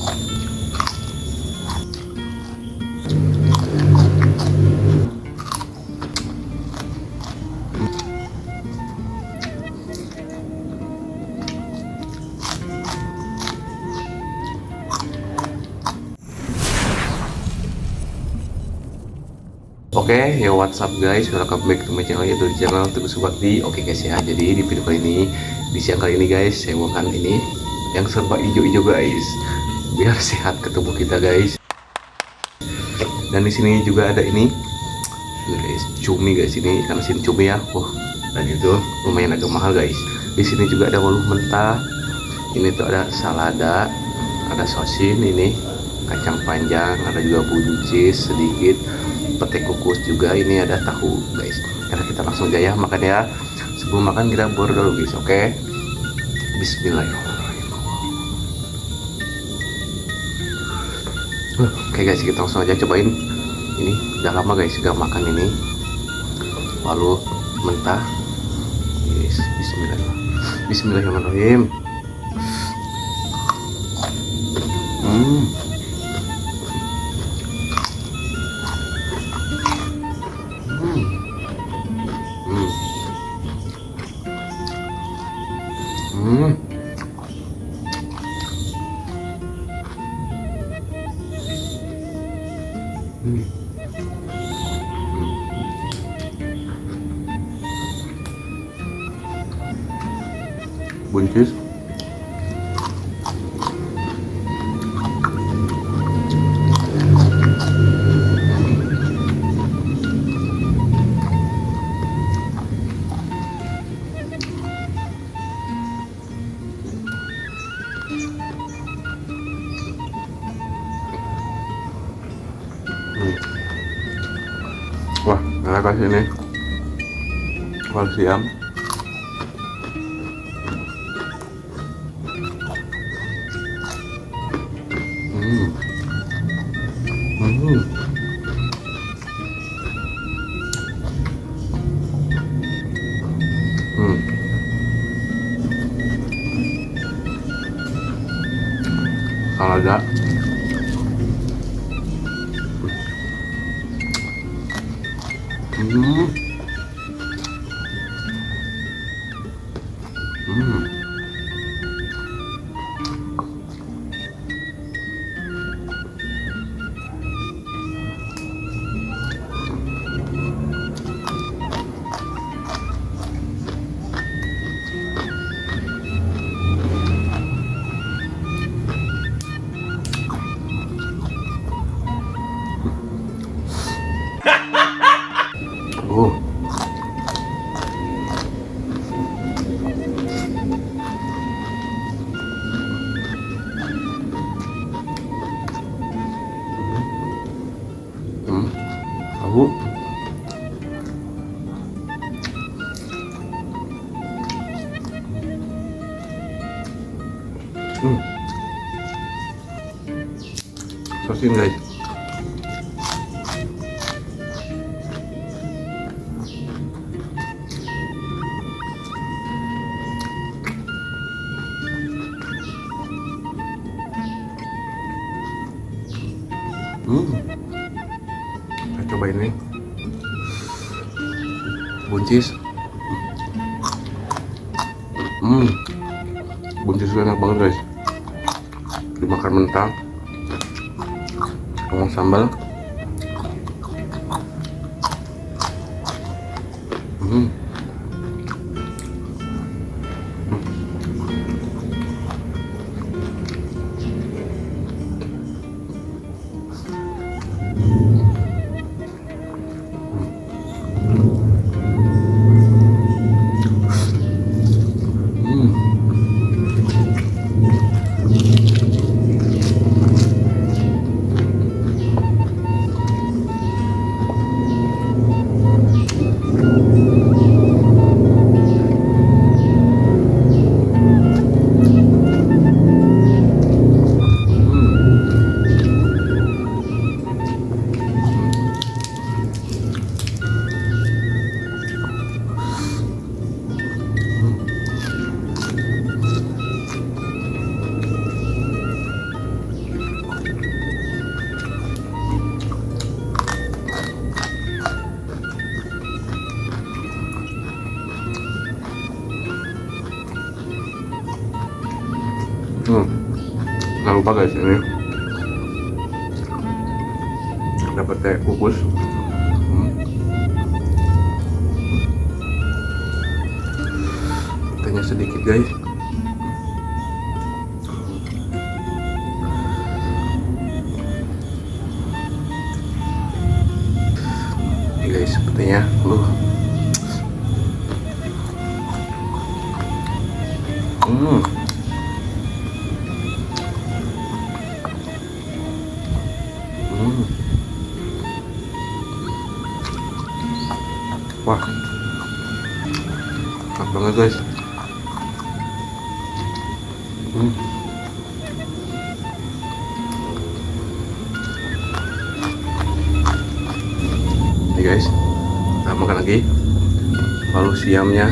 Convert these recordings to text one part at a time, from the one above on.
Oke, ya what's up guys, welcome back to my channel, yaitu di channel Teguh Subakti. Oke guys ya, jadi di video kali ini, di siang kali ini guys, saya makan ini yang serba hijau-hijau guys, biar sehat ke tubuh kita guys. Dan di sini juga ada ini guys, cumi guys, ini ikan asin cumi ya. Dan itu lumayan agak mahal guys. Di sini juga ada waluh mentah. Ini tuh ada salada, ada sosin, ini kacang panjang, ada juga buncis sedikit, pete kukus juga, ini ada tahu guys. Karena kita langsung aja ya makan ya. Sebelum makan kita bor dulu guys, oke? Bismillahirrahmanirrahim. Oke guys, kita langsung aja cobain. Ini udah lama guys gak makan ini waluh mentah guys. Bismillahirrahmanirrahim. Buncis. Wah, enak kasih ini kalsiam. Salada. Tahu. Sosin guys. Kita cobain nih buncis. Buncis enak banget guys, dimakan mentah sama sambal. Nggak lupa guys, ini dapat teh kukus. Tehnya sedikit guys. Ini guys, sepertinya wah, enak banget guys. Nih guys, kita makan lagi lalu siamnya.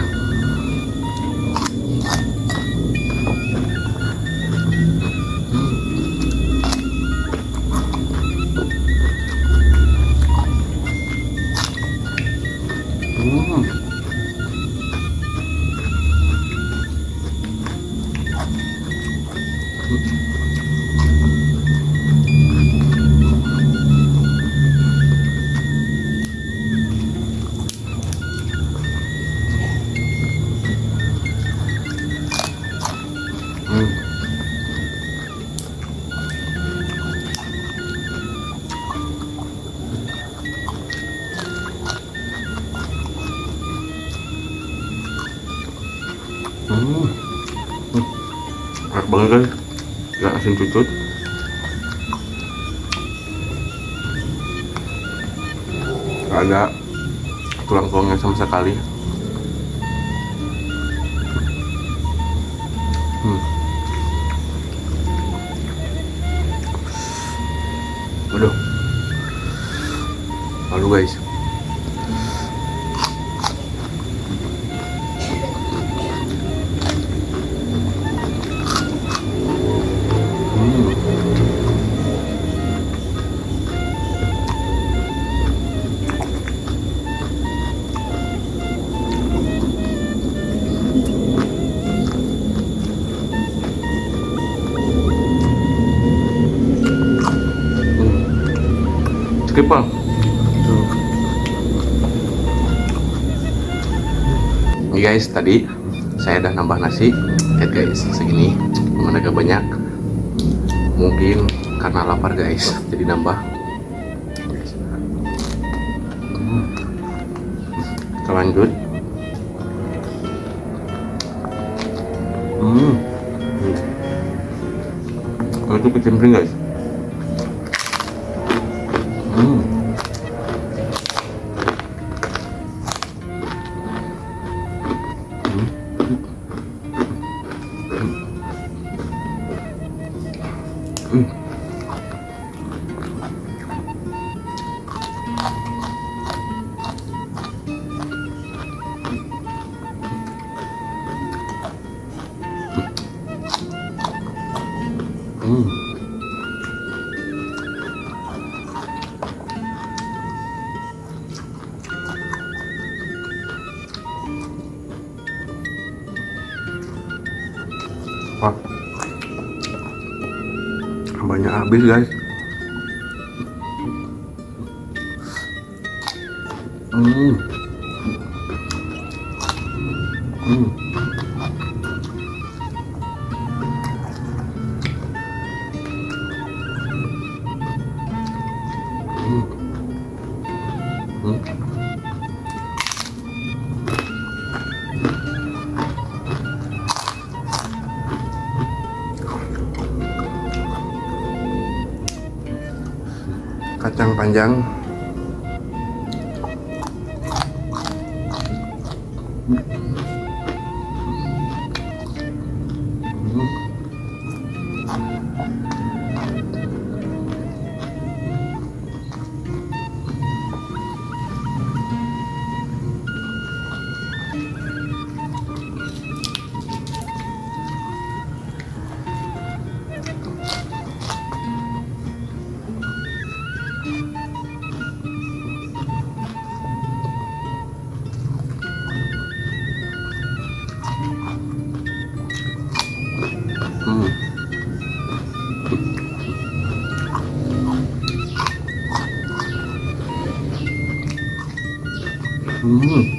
Enak banget guys, gak asin cucut. Gak ada tulang-tulangnya sama sekali. Aduh, malu guys. Skip bang. Ini guys, tadi saya udah nambah nasi. Lihat guys, segini memang agak banyak. Mungkin karena lapar guys, jadi nambah. Kita lanjut. Itu kecimpring guys. Wah, banyak habis guys. Kacang panjang. Hmm.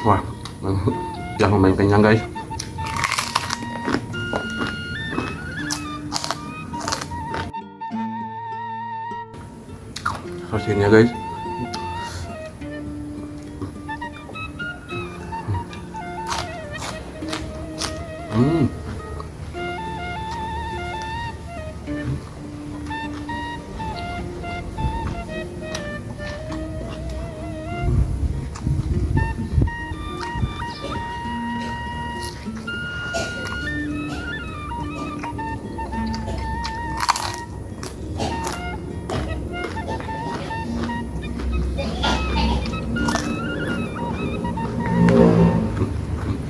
Wah, yang lumayan kenyang guys. Hasilnya guys. Hmm.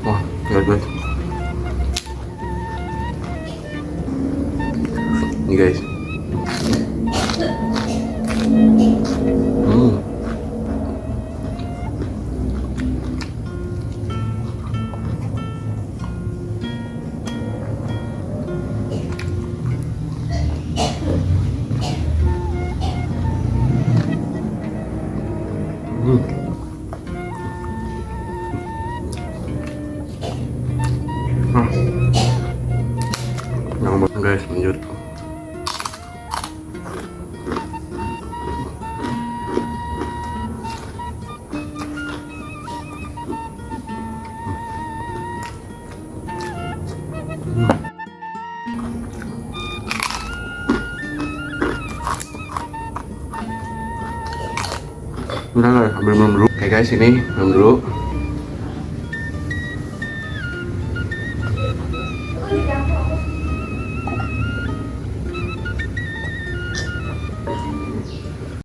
Wah, lihat guys. Ini guys. Hmm. Hmm. Ah. Yang guys, lanjut. Udah guys, ambil minum dulu. Oke guys, ini minum dulu.